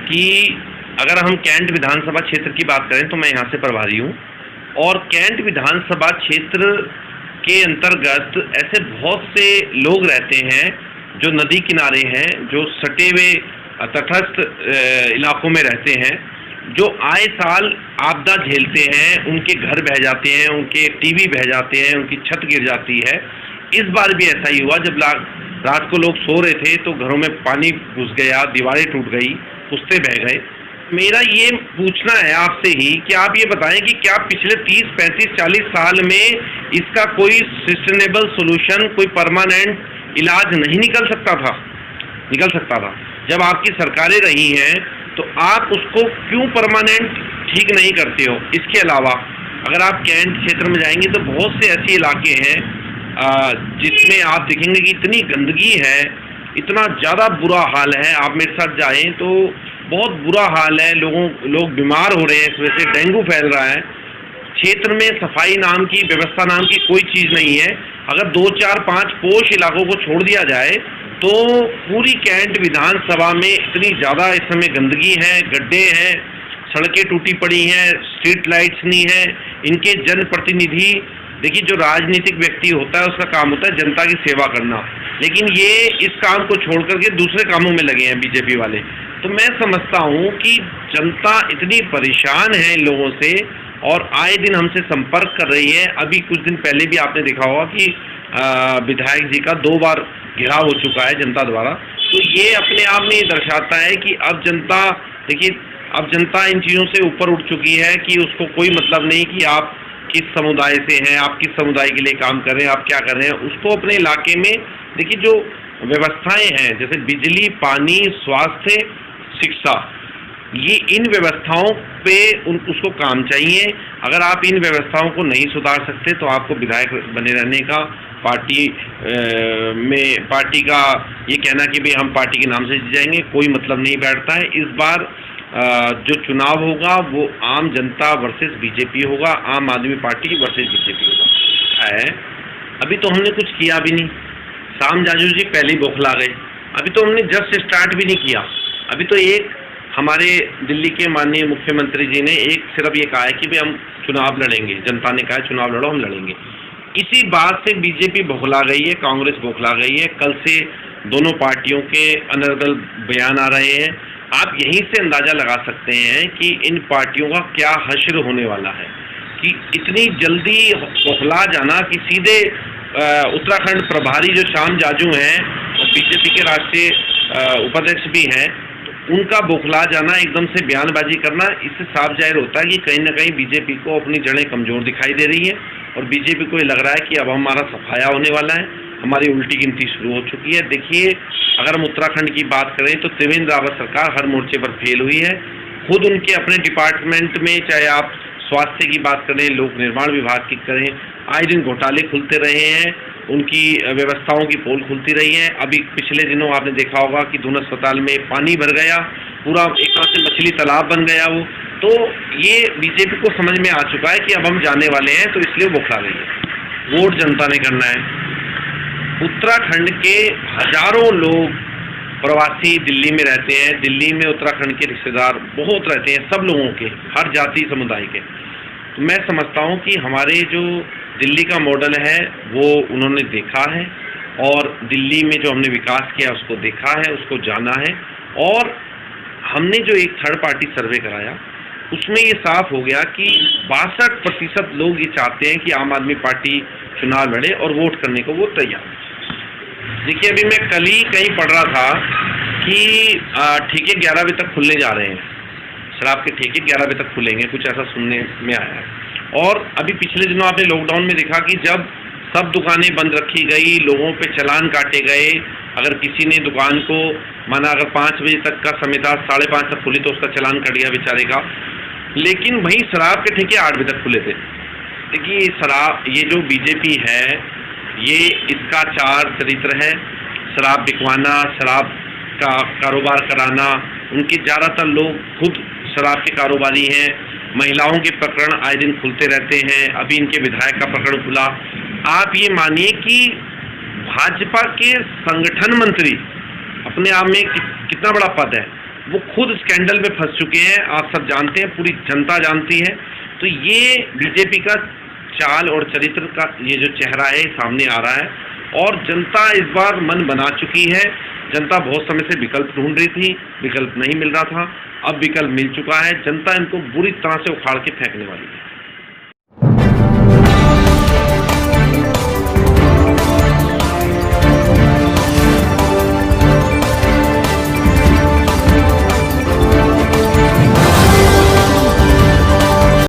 कि अगर हम कैंट विधानसभा क्षेत्र की बात करें तो मैं यहाँ से प्रभारी हूँ, और कैंट विधानसभा क्षेत्र के अंतर्गत ऐसे बहुत से लोग रहते हैं जो नदी किनारे हैं, जो सटे हुए तटस्थ इलाकों में रहते हैं, जो आए साल आपदा झेलते हैं। उनके घर बह जाते हैं, उनके टीवी बह जाते हैं, उनकी छत गिर जाती है। इस बार भी ऐसा ही हुआ, जब रात को लोग सो रहे थे तो घरों में पानी घुस गया, दीवारें टूट गई, पुस्ते बह गए। मेरा ये पूछना है आपसे ही कि आप ये बताएं कि क्या पिछले 30, 35, 40 साल में इसका कोई सस्टेनेबल सोल्यूशन, कोई परमानेंट इलाज नहीं निकल सकता था? निकल सकता था। जब आपकी सरकारें रही हैं तो आप उसको क्यों परमानेंट ठीक नहीं करते हो? इसके अलावा अगर आप कैंट क्षेत्र में जाएंगे तो बहुत से ऐसे इलाके हैं जिसमें आप देखेंगे कि इतनी गंदगी है, इतना ज़्यादा बुरा हाल है। आप मेरे साथ जाएं तो बहुत बुरा हाल है, लोग बीमार हो रहे हैं, इस वजह से डेंगू फैल रहा है। क्षेत्र में सफाई नाम की, व्यवस्था नाम की कोई चीज़ नहीं है। अगर 2, 4, 5 पोश इलाकों को छोड़ दिया जाए तो पूरी कैंट विधानसभा में इतनी ज़्यादा इस समय गंदगी है, गड्ढे हैं, सड़कें टूटी पड़ी हैं, स्ट्रीट लाइट्स नहीं है। इनके जनप्रतिनिधि, देखिए जो राजनीतिक व्यक्ति होता है उसका काम होता है जनता की सेवा करना, लेकिन ये इस काम को छोड़ करके दूसरे कामों में लगे हैं बीजेपी वाले। तो मैं समझता हूँ कि जनता इतनी परेशान है इन लोगों से और आए दिन हमसे संपर्क कर रही है। अभी कुछ दिन पहले भी आपने देखा होगा कि विधायक जी का 2 बार घेराव हो चुका है जनता द्वारा। तो ये अपने आप में ये दर्शाता है कि अब जनता, देखिए अब जनता इन चीज़ों से ऊपर उठ चुकी है कि उसको कोई मतलब नहीं कि आप किस समुदाय से हैं, आप किस समुदाय के लिए काम कर रहे हैं, आप क्या कर रहे हैं। उसको अपने इलाके में देखिए जो व्यवस्थाएं हैं, जैसे बिजली, पानी, स्वास्थ्य, शिक्षा, ये इन व्यवस्थाओं पे उसको काम चाहिए। अगर आप इन व्यवस्थाओं को नहीं सुधार सकते तो आपको विधायक बने रहने का, पार्टी का ये कहना कि भाई हम पार्टी के नाम से जीत जाएंगे, कोई मतलब नहीं बैठता है। इस बार जो चुनाव होगा वो आम जनता वर्सेस बीजेपी होगा, आम आदमी पार्टी वर्सेस बीजेपी होगा। अभी तो हमने कुछ किया भी नहीं। शाम जाजू जी पहले ही बौखला गए। अभी तो हमने जस्ट स्टार्ट भी नहीं किया। अभी तो एक हमारे दिल्ली के माननीय मुख्यमंत्री जी ने सिर्फ ये कहा है कि भाई हम चुनाव लड़ेंगे, जनता ने कहा है चुनाव लड़ो, हम लड़ेंगे। इसी बात से बीजेपी बौखला गई है, कांग्रेस बौखला गई है। कल से दोनों पार्टियों के अनर्गल बयान आ रहे हैं। आप यहीं से अंदाजा लगा सकते हैं कि इन पार्टियों का क्या हश्र होने वाला है, कि इतनी जल्दी बौखला जाना कि सीधे उत्तराखंड प्रभारी जो श्याम जाजू हैं और बीजेपी के राष्ट्रीय उपाध्यक्ष भी हैं, तो उनका बौखला जाना, एकदम से बयानबाजी करना, इससे साफ जाहिर होता है कि कहीं ना कहीं बीजेपी को अपनी जड़ें कमज़ोर दिखाई दे रही है और बीजेपी को ये लग रहा है कि अब हमारा सफाया होने वाला है, हमारी उल्टी गिनती शुरू हो चुकी है। देखिए अगर हम उत्तराखंड की बात करें तो त्रिवेंद्र रावत सरकार हर मोर्चे पर फेल हुई है। खुद उनके अपने डिपार्टमेंट में, चाहे आप स्वास्थ्य की बात करें, लोक निर्माण विभाग की करें, आए दिन घोटाले खुलते रहे हैं, उनकी व्यवस्थाओं की पोल खुलती रही है। अभी पिछले दिनों आपने देखा होगा कि दून अस्पताल में पानी भर गया, पूरा एक तरह से मछली तालाब बन गया वो। तो ये बीजेपी को समझ में आ चुका है कि अब हम जाने वाले हैं, तो इसलिए वो बौखला गई है। वोट जनता ने करना है। उत्तराखंड के हजारों लोग प्रवासी दिल्ली में रहते हैं। दिल्ली में उत्तराखंड के रिश्तेदार बहुत रहते हैं, सब लोगों के, हर जाति समुदाय के। तो मैं समझता हूँ कि हमारे जो दिल्ली का मॉडल है वो उन्होंने देखा है, और दिल्ली में जो हमने विकास किया उसको देखा है, उसको जाना है। और हमने जो एक थर्ड पार्टी सर्वे कराया उसमें ये साफ हो गया कि 62% लोग ये चाहते हैं कि आम आदमी पार्टी चुनाव लड़े और वोट करने को वो तैयार। देखिए अभी मैं कल ही कहीं पढ़ रहा था कि ठेके 11 बजे तक खुलने जा रहे हैं, शराब के ठेके 11 बजे तक खुलेंगे, कुछ ऐसा सुनने में आया है। और अभी पिछले दिनों आपने लॉकडाउन में देखा कि जब सब दुकानें बंद रखी गई, लोगों पे चालान काटे गए। अगर किसी ने दुकान को माना अगर 5 बजे तक का समय था, 5:30 तक खुली, तो उसका चालान कट गया बेचारे का। लेकिन वहीं शराब के ठेके 8 बजे तक खुले थे। देखिए शराब, ये जो बीजेपी है, ये इसका चार चरित्र है, शराब बिकवाना, शराब का कारोबार कराना। उनके ज़्यादातर लोग खुद शराब के कारोबारी हैं। महिलाओं के प्रकरण आए दिन खुलते रहते हैं। अभी इनके विधायक का प्रकरण खुला। आप ये मानिए कि भाजपा के संगठन मंत्री, अपने आप में कितना बड़ा पद है, वो खुद स्कैंडल में फंस चुके हैं, आप सब जानते हैं, पूरी जनता जानती है। तो ये बीजेपी का चाल और चरित्र का ये जो चेहरा है सामने आ रहा है और जनता इस बार मन बना चुकी है। जनता बहुत समय से विकल्प ढूंढ रही थी, विकल्प नहीं मिल रहा था, अब विकल्प मिल चुका है। जनता इनको बुरी तरह से उखाड़ के फेंकने वाली है।